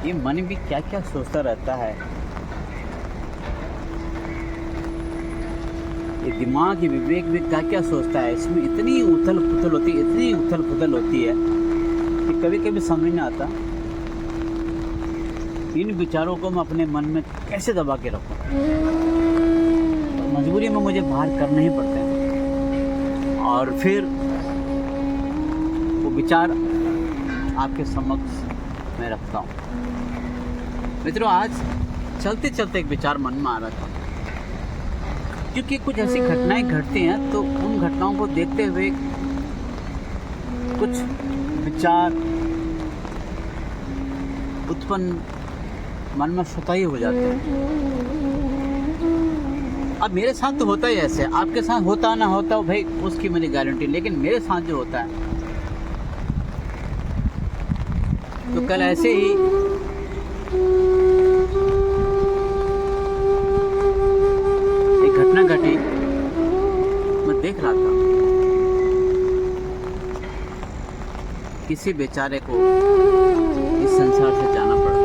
ये मन भी क्या क्या सोचता रहता है। ये दिमाग, ये विवेक भी क्या क्या सोचता है। इसमें इतनी उथल पुथल होती है, इतनी उथल पुथल होती है कि कभी कभी समझ नहीं आता इन विचारों को मैं अपने मन में कैसे दबा के रखूं। मजबूरी में मुझे बाहर करने ही पड़ते हैं और फिर वो विचार आपके समक्ष मैं रखता हूँ। मित्रों, आज चलते चलते एक विचार मन में आ रहा था, क्योंकि कुछ ऐसी घटनाएं घटती हैं तो उन घटनाओं को देखते हुए कुछ विचार उत्पन्न मन में स्वतः ही हो जाते हैं। अब मेरे साथ तो होता ही ऐसे, आपके साथ होता ना होता हो भाई उसकी मेरी गारंटी, लेकिन मेरे साथ जो होता है तो कल ऐसे ही एक घटना घटी। मैं देख रहा था किसी बेचारे को इस संसार से जाना पड़ा।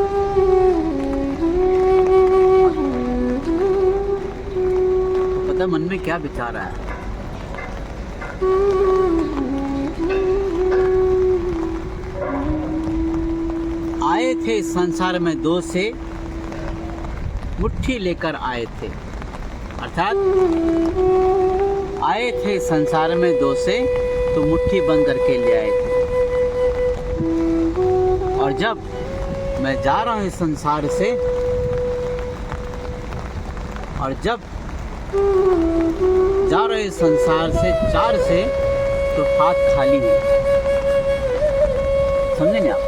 तो पता मन में क्या विचार आया। आए थे संसार में दो से, मुट्ठी लेकर आए थे। अर्थात आए थे संसार में दो से तो मुट्ठी बंद करके ले आए थे। और जब मैं जा रहा हूँ इस संसार से, और जब जा रहे इस संसार से चार से तो हाथ खाली है। समझेंगे आप?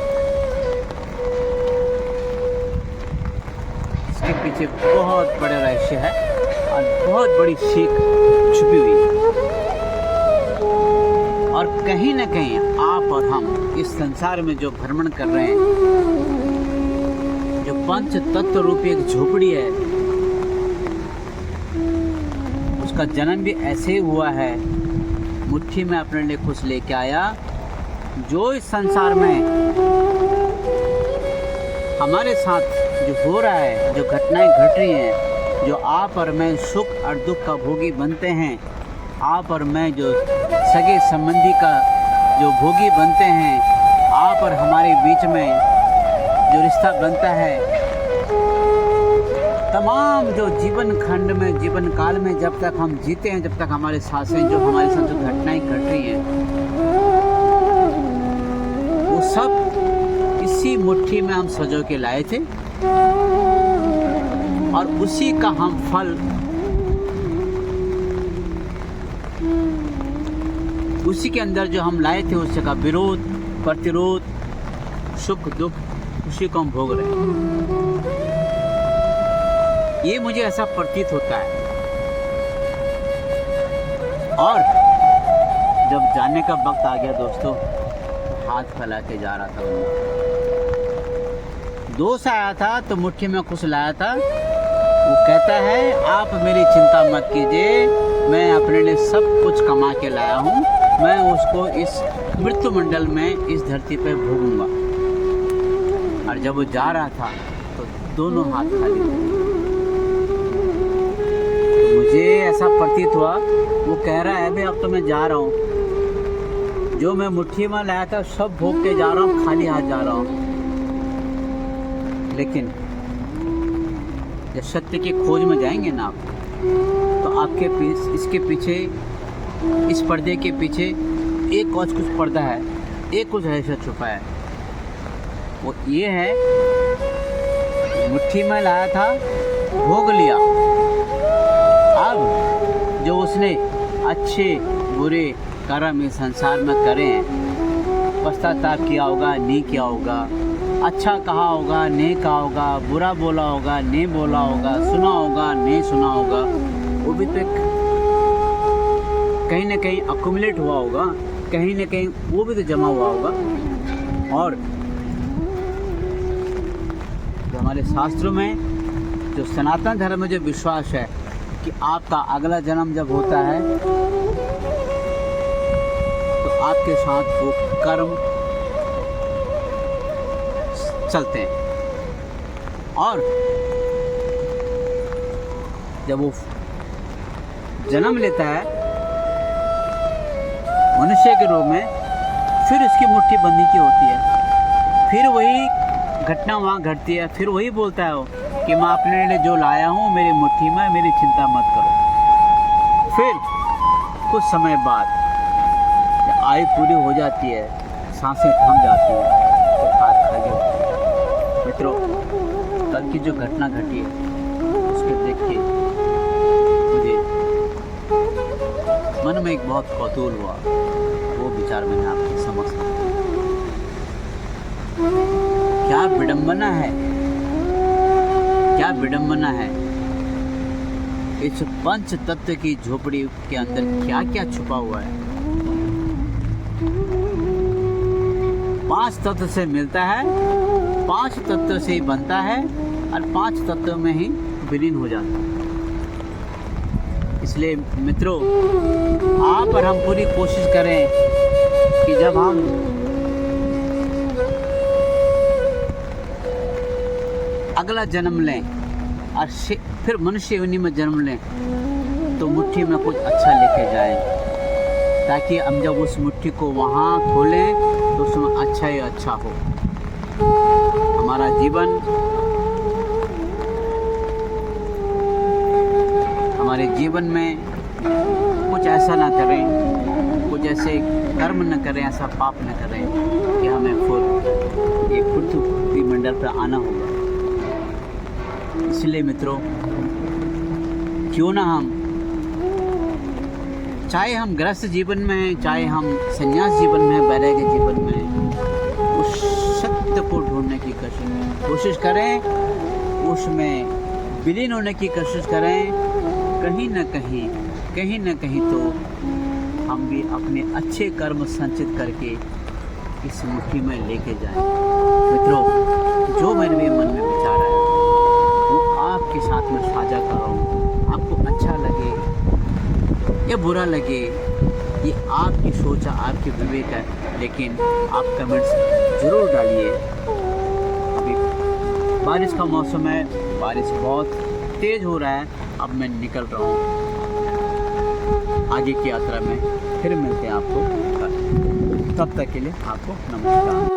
इसके पीछे बहुत बड़े रहस्य है और बहुत बड़ी सीख छुपी हुई है। और कहीं ना कहीं आप और हम इस संसार में जो भ्रमण कर रहे हैं, जो पंच तत्व रूपी एक झोपड़ी है, उसका जन्म भी ऐसे ही हुआ है। मुट्ठी में अपने लिए कुछ लेके आया। जो इस संसार में हमारे साथ जो हो रहा है, जो घटनाएं घट रही हैं, जो आप और मैं सुख और दुख का भोगी बनते हैं, आप और मैं जो सगे संबंधी का जो भोगी बनते हैं, आप और हमारे बीच में जो रिश्ता बनता है, तमाम जो जीवन खंड में, जीवन काल में जब तक हम जीते हैं, जब तक हमारे सांसें, जो हमारे साथ जो घटनाएं घट रही हैं, वो सब इसी मुट्ठी में हम सजो के लाए थे। और उसी का हम फल उसी के अंदर जो हम लाए थे, उससे का विरोध, प्रतिरोध, सुख दुख, उसी को हम भोग रहे हैं। ये मुझे ऐसा प्रतीत होता है। और जब जाने का वक्त आ गया दोस्तों, हाथ फैला के जा रहा था। दोस्त आया था तो मुट्ठी में कुछ लाया था। वो कहता है आप मेरी चिंता मत कीजिए, मैं अपने लिए सब कुछ कमा के लाया हूँ, मैं उसको इस मृत्यु मंडल में, इस धरती पर भोगूंगा। और जब वो जा रहा था तो दोनों हाथ खाली थे। तो मुझे ऐसा प्रतीत हुआ, वो कह रहा है भाई अब तो मैं जा रहा हूँ, जो मैं मुट्ठी में लाया था सब भोग के जा रहा हूँ, खाली हाथ जा रहा हूँ। लेकिन जब सत्य की खोज में जाएंगे ना आप, तो आपके इसके पीछे, इस पर्दे के पीछे एक और कुछ पर्दा है, एक कुछ रहस्य छुपा है। वो ये है, मुट्ठी में लाया था, भोग लिया। अब जो उसने अच्छे बुरे कर्म इस संसार में करे हैं, पश्चाताप किया होगा, नहीं किया होगा, अच्छा कहा होगा, नहीं कहा होगा, बुरा बोला होगा, नहीं बोला होगा, सुना होगा, नहीं सुना होगा, वो भी तो कहीं ना कहीं अक्यूमुलेट हुआ होगा, कहीं ना कहीं वो भी तो जमा हुआ होगा। और जो हमारे शास्त्रों में, जो सनातन धर्म में जो विश्वास है कि आपका अगला जन्म जब होता है तो आपके साथ वो कर्म चलते हैं। और जब वो जन्म लेता है मनुष्य के रूप में, फिर उसकी मुट्ठी बंदी की होती है। फिर वही घटना वहाँ घटती है, फिर वही बोलता है वो कि मैं अपने लिए जो लाया हूँ मेरी मुट्ठी में, मेरी चिंता मत करो। फिर कुछ समय बाद जब आयु पूरी हो जाती है, सांसें थम जाती हैं, तो हाथ खाली होते हैं। मित्रों, कल की जो घटना घटी है उसको देख के मुझे मन में एक बहुत कौतूहल हुआ। वो विचार मैंने आपके समक्ष रखा। क्या विडंबना है, क्या विडंबना है। इस पंच तत्व की झोपड़ी के अंदर क्या क्या छुपा हुआ है। 5 तत्व से मिलता है, 5 तत्व से ही बनता है और 5 तत्व में ही विलीन हो जाता है। इसलिए मित्रों, आप और हम पूरी कोशिश करें कि जब हम अगला जन्म लें और फिर मनुष्य योनि में जन्म लें, तो मुट्ठी में कुछ अच्छा लेके जाएं, ताकि हम जब उस मुट्ठी को वहाँ खोलें तो उसमें अच्छा ही अच्छा हो। हमारा जीवन, हमारे जीवन में कुछ ऐसा ना करें, कुछ ऐसे कर्म न करें, ऐसा पाप न करें कि हमें खुद एक पृथ्वी मंडल पर आना होगा। इसलिए मित्रों, क्यों ना हम, चाहे हम गृहस्थ जीवन में, चाहे हम संन्यास जीवन में, वैराग्य जीवन में, उस सत्य को ढूंढने की कोशिश करें, उसमें विलीन होने की कोशिश करें। कहीं न कहीं तो हम भी अपने अच्छे कर्म संचित करके इस मुट्ठी में लेके जाएं। मित्रों, जो मेरे भी मन में विचार आया वो आपके साथ में साझा कर रहा हूँ। आपको अच्छा लगे या बुरा लगे, ये आपकी सोच है, आपकी विवेक है, लेकिन आप कमेंट्स ज़रूर डालिए। अभी बारिश का मौसम है, बारिश बहुत तेज़ हो रहा है। अब मैं निकल रहा हूँ आगे की यात्रा में, फिर मिलते हैं आपको। तब तक के लिए आपको नमस्कार।